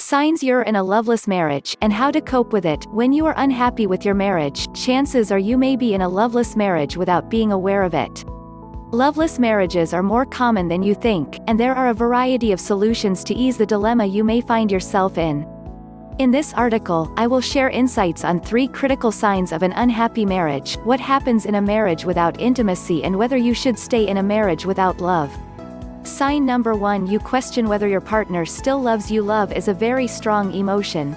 Signs you're in a loveless marriage, and how to cope with it. When you are unhappy with your marriage, chances are you may be in a loveless marriage without being aware of it. Loveless marriages are more common than you think, and there are a variety of solutions to ease the dilemma you may find yourself in. In this article, I will share insights on 3 critical signs of an unhappy marriage, what happens in a marriage without intimacy, and whether you should stay in a marriage without love. Sign number 1: you question whether your partner still loves you. Love is a very strong emotion.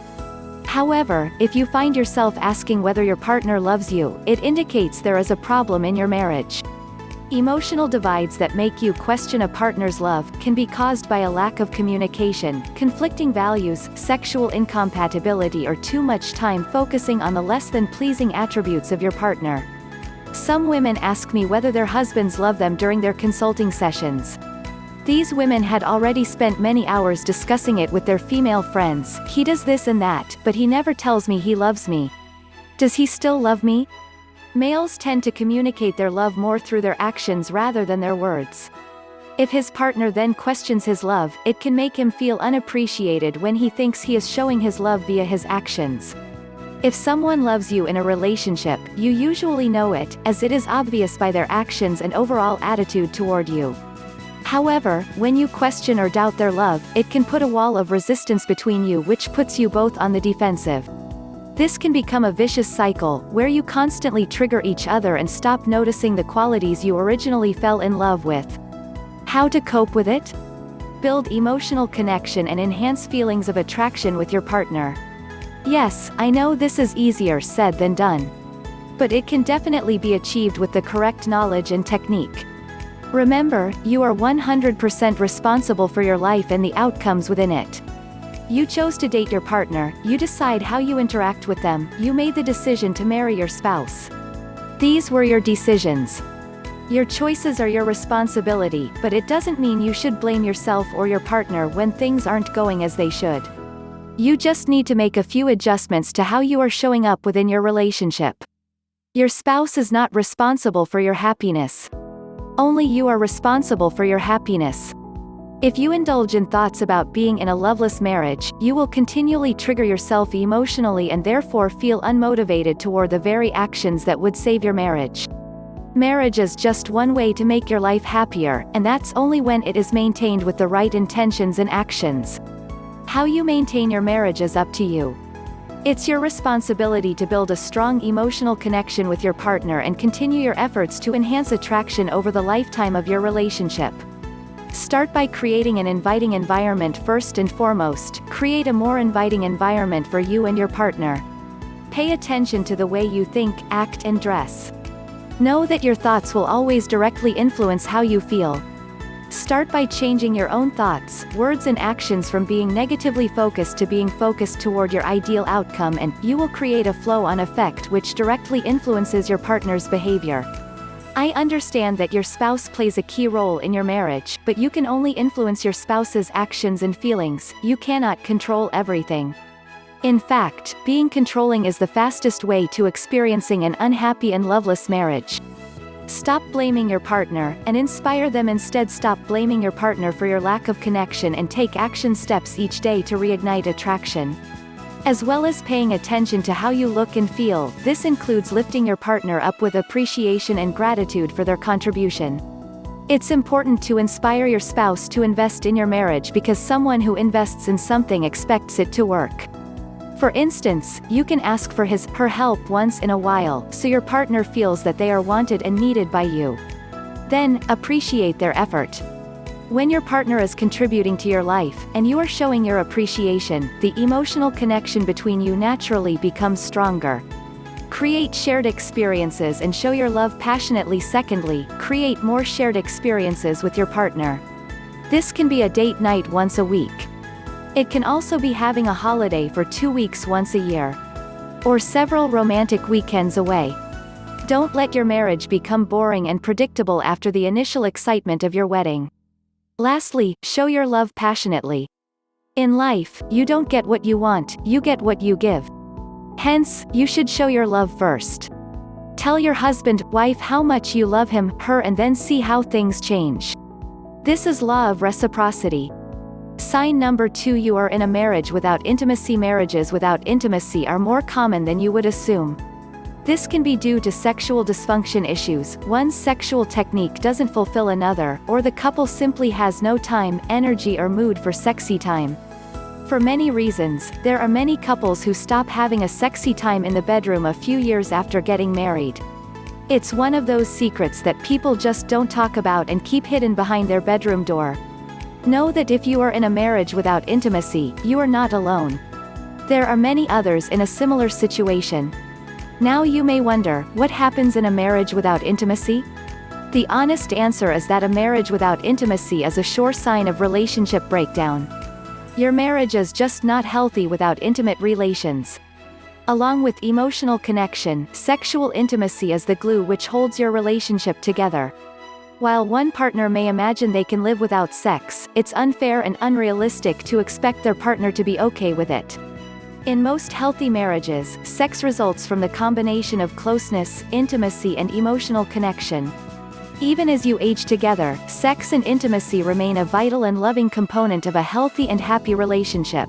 However, if you find yourself asking whether your partner loves you, it indicates there is a problem in your marriage. Emotional divides that make you question a partner's love can be caused by a lack of communication, conflicting values, sexual incompatibility, or too much time focusing on the less than pleasing attributes of your partner. Some women ask me whether their husbands love them during their consulting sessions. These women had already spent many hours discussing it with their female friends. He does this and that, but he never tells me he loves me. Does he still love me? Males tend to communicate their love more through their actions rather than their words. If his partner then questions his love, it can make him feel unappreciated when he thinks he is showing his love via his actions. If someone loves you in a relationship, you usually know it, as it is obvious by their actions and overall attitude toward you. However, when you question or doubt their love, it can put a wall of resistance between you, which puts you both on the defensive. This can become a vicious cycle, where you constantly trigger each other and stop noticing the qualities you originally fell in love with. How to cope with it? Build emotional connection and enhance feelings of attraction with your partner. Yes, I know this is easier said than done. But it can definitely be achieved with the correct knowledge and technique. Remember, you are 100% responsible for your life and the outcomes within it. You chose to date your partner, you decide how you interact with them, you made the decision to marry your spouse. These were your decisions. Your choices are your responsibility, but it doesn't mean you should blame yourself or your partner when things aren't going as they should. You just need to make a few adjustments to how you are showing up within your relationship. Your spouse is not responsible for your happiness. Only you are responsible for your happiness. If you indulge in thoughts about being in a loveless marriage, you will continually trigger yourself emotionally and therefore feel unmotivated toward the very actions that would save your marriage. Marriage is just one way to make your life happier, and that's only when it is maintained with the right intentions and actions. How you maintain your marriage is up to you. It's your responsibility to build a strong emotional connection with your partner and continue your efforts to enhance attraction over the lifetime of your relationship. Start by creating an inviting environment first and foremost. Create a more inviting environment for you and your partner. Pay attention to the way you think, act, and dress. Know that your thoughts will always directly influence how you feel. Start by changing your own thoughts, words, and actions from being negatively focused to being focused toward your ideal outcome, and you will create a flow-on effect which directly influences your partner's behavior. I understand that your spouse plays a key role in your marriage, but you can only influence your spouse's actions and feelings. You cannot control everything. In fact, being controlling is the fastest way to experiencing an unhappy and loveless marriage. Stop blaming your partner, and inspire them instead. Stop blaming your partner for your lack of connection and take action steps each day to reignite attraction. As well as paying attention to how you look and feel, this includes lifting your partner up with appreciation and gratitude for their contribution. It's important to inspire your spouse to invest in your marriage because someone who invests in something expects it to work. For instance, you can ask for her help once in a while, so your partner feels that they are wanted and needed by you. Then, appreciate their effort. When your partner is contributing to your life, and you are showing your appreciation, the emotional connection between you naturally becomes stronger. Create shared experiences and show your love passionately. Secondly, create more shared experiences with your partner. This can be a date night once a week. It can also be having a holiday for 2 weeks once a year. Or several romantic weekends away. Don't let your marriage become boring and predictable after the initial excitement of your wedding. Lastly, show your love passionately. In life, you don't get what you want, you get what you give. Hence, you should show your love first. Tell your husband, wife how much you love him, her, and then see how things change. This is law of reciprocity. Sign number 2: you are in a marriage without intimacy. Marriages without intimacy are more common than you would assume. This can be due to sexual dysfunction issues, one's sexual technique doesn't fulfill another, or the couple simply has no time, energy or mood for sexy time. For many reasons, there are many couples who stop having a sexy time in the bedroom a few years after getting married. It's one of those secrets that people just don't talk about and keep hidden behind their bedroom door. Know that if you are in a marriage without intimacy, you are not alone. There are many others in a similar situation. Now you may wonder, what happens in a marriage without intimacy? The honest answer is that a marriage without intimacy is a sure sign of relationship breakdown. Your marriage is just not healthy without intimate relations. Along with emotional connection, sexual intimacy is the glue which holds your relationship together. While one partner may imagine they can live without sex, it's unfair and unrealistic to expect their partner to be okay with it. In most healthy marriages, sex results from the combination of closeness, intimacy and emotional connection. Even as you age together, sex and intimacy remain a vital and loving component of a healthy and happy relationship.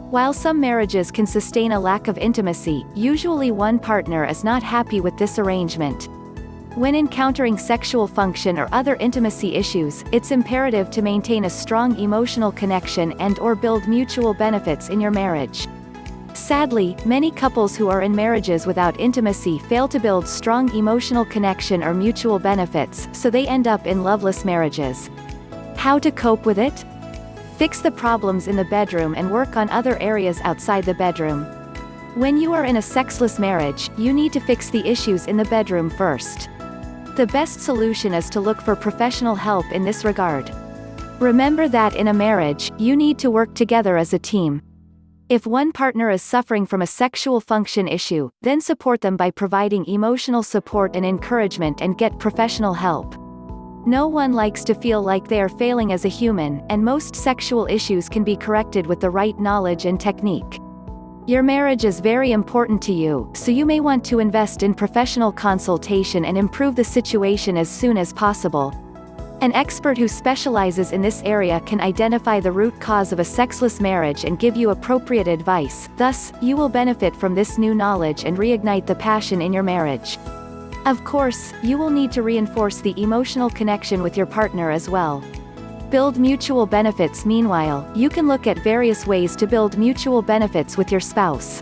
While some marriages can sustain a lack of intimacy, usually one partner is not happy with this arrangement. When encountering sexual function or other intimacy issues, it's imperative to maintain a strong emotional connection and/or build mutual benefits in your marriage. Sadly, many couples who are in marriages without intimacy fail to build strong emotional connection or mutual benefits, so they end up in loveless marriages. How to cope with it? Fix the problems in the bedroom and work on other areas outside the bedroom. When you are in a sexless marriage, you need to fix the issues in the bedroom first. The best solution is to look for professional help in this regard. Remember that in a marriage, you need to work together as a team. If one partner is suffering from a sexual function issue, then support them by providing emotional support and encouragement and get professional help. No one likes to feel like they are failing as a human, and most sexual issues can be corrected with the right knowledge and technique. Your marriage is very important to you, so you may want to invest in professional consultation and improve the situation as soon as possible. An expert who specializes in this area can identify the root cause of a sexless marriage and give you appropriate advice, thus, you will benefit from this new knowledge and reignite the passion in your marriage. Of course, you will need to reinforce the emotional connection with your partner as well. Build mutual benefits. Meanwhile, you can look at various ways to build mutual benefits with your spouse.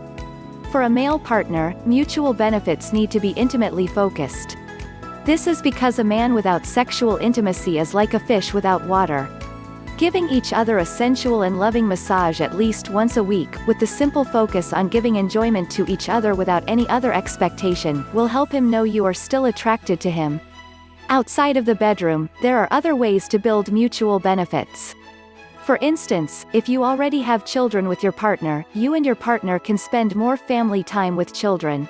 For a male partner, mutual benefits need to be intimately focused. This is because a man without sexual intimacy is like a fish without water. Giving each other a sensual and loving massage at least once a week, with the simple focus on giving enjoyment to each other without any other expectation, will help him know you are still attracted to him. Outside of the bedroom, there are other ways to build mutual benefits. For instance, if you already have children with your partner, you and your partner can spend more family time with children.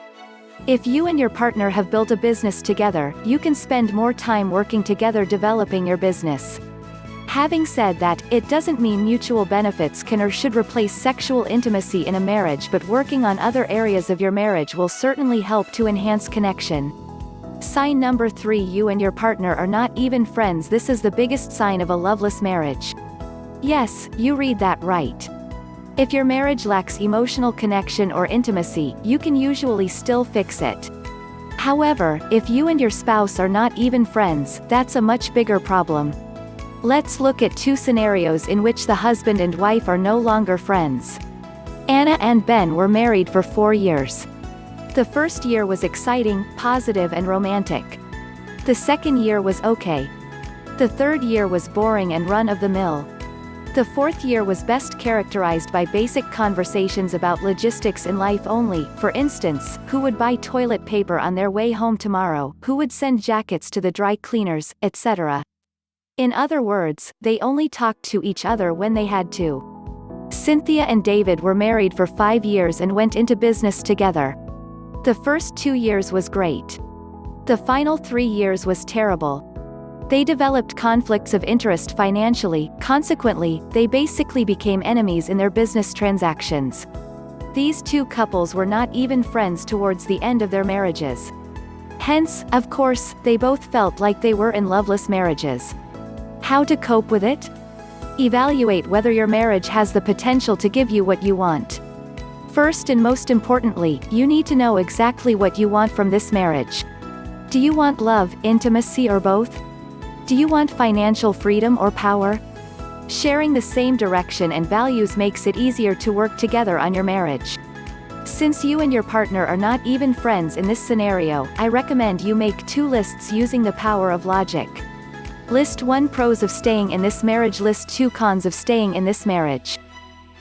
If you and your partner have built a business together, you can spend more time working together developing your business. Having said that, it doesn't mean mutual benefits can or should replace sexual intimacy in a marriage, but working on other areas of your marriage will certainly help to enhance connection. Sign number 3: you and your partner are not even friends. This is the biggest sign of a loveless marriage. Yes, you read that right. If your marriage lacks emotional connection or intimacy, you can usually still fix it. However, if you and your spouse are not even friends, that's a much bigger problem. Let's look at two scenarios in which the husband and wife are no longer friends. Anna and Ben were married for 4 years. The first year was exciting, positive and romantic. The second year was okay. The third year was boring and run-of-the-mill. The fourth year was best characterized by basic conversations about logistics in life only, for instance, who would buy toilet paper on their way home tomorrow, who would send jackets to the dry cleaners, etc. In other words, they only talked to each other when they had to. Cynthia and David were married for 5 years and went into business together. The first 2 years was great. The final 3 years was terrible. They developed conflicts of interest financially, consequently, they basically became enemies in their business transactions. These two couples were not even friends towards the end of their marriages. Hence, of course, they both felt like they were in loveless marriages. How to cope with it? Evaluate whether your marriage has the potential to give you what you want. First and most importantly, you need to know exactly what you want from this marriage. Do you want love, intimacy, or both? Do you want financial freedom or power? Sharing the same direction and values makes it easier to work together on your marriage. Since you and your partner are not even friends in this scenario, I recommend you make 2 lists using the power of logic. List 1 pros of staying in this marriage. List 2 cons of staying in this marriage.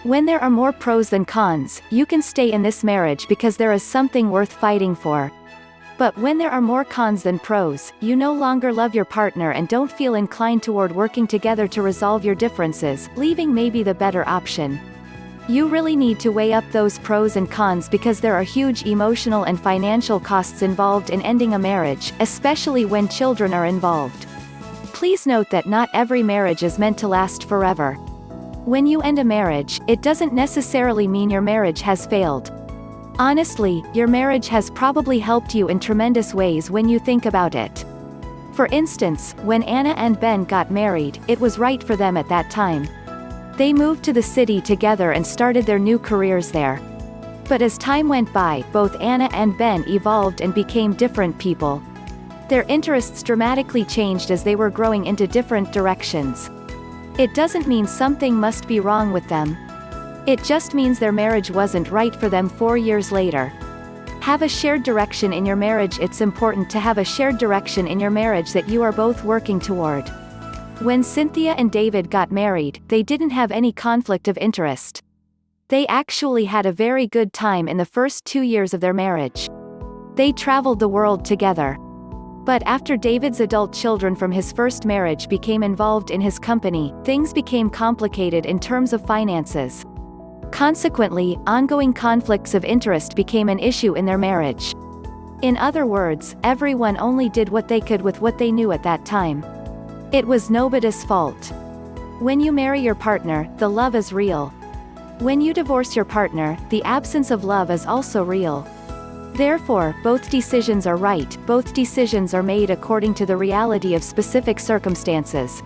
When there are more pros than cons, you can stay in this marriage because there is something worth fighting for. But when there are more cons than pros, you no longer love your partner and don't feel inclined toward working together to resolve your differences, leaving may be the better option. You really need to weigh up those pros and cons because there are huge emotional and financial costs involved in ending a marriage, especially when children are involved. Please note that not every marriage is meant to last forever. When you end a marriage, it doesn't necessarily mean your marriage has failed. Honestly, your marriage has probably helped you in tremendous ways when you think about it. For instance, when Anna and Ben got married, it was right for them at that time. They moved to the city together and started their new careers there. But as time went by, both Anna and Ben evolved and became different people. Their interests dramatically changed as they were growing into different directions. It doesn't mean something must be wrong with them. It just means their marriage wasn't right for them 4 years later. Have a shared direction in your marriage. It's important to have a shared direction in your marriage that you are both working toward. When Cynthia and David got married, they didn't have any conflict of interest. They actually had a very good time in the first 2 years of their marriage. They traveled the world together. But after David's adult children from his first marriage became involved in his company, things became complicated in terms of finances. Consequently, ongoing conflicts of interest became an issue in their marriage. In other words, everyone only did what they could with what they knew at that time. It was nobody's fault. When you marry your partner, the love is real. When you divorce your partner, the absence of love is also real. Therefore, both decisions are right, both decisions are made according to the reality of specific circumstances.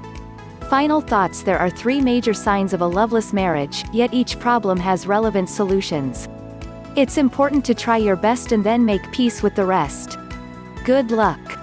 Final thoughts: there are 3 major signs of a loveless marriage, yet each problem has relevant solutions. It's important to try your best and then make peace with the rest. Good luck.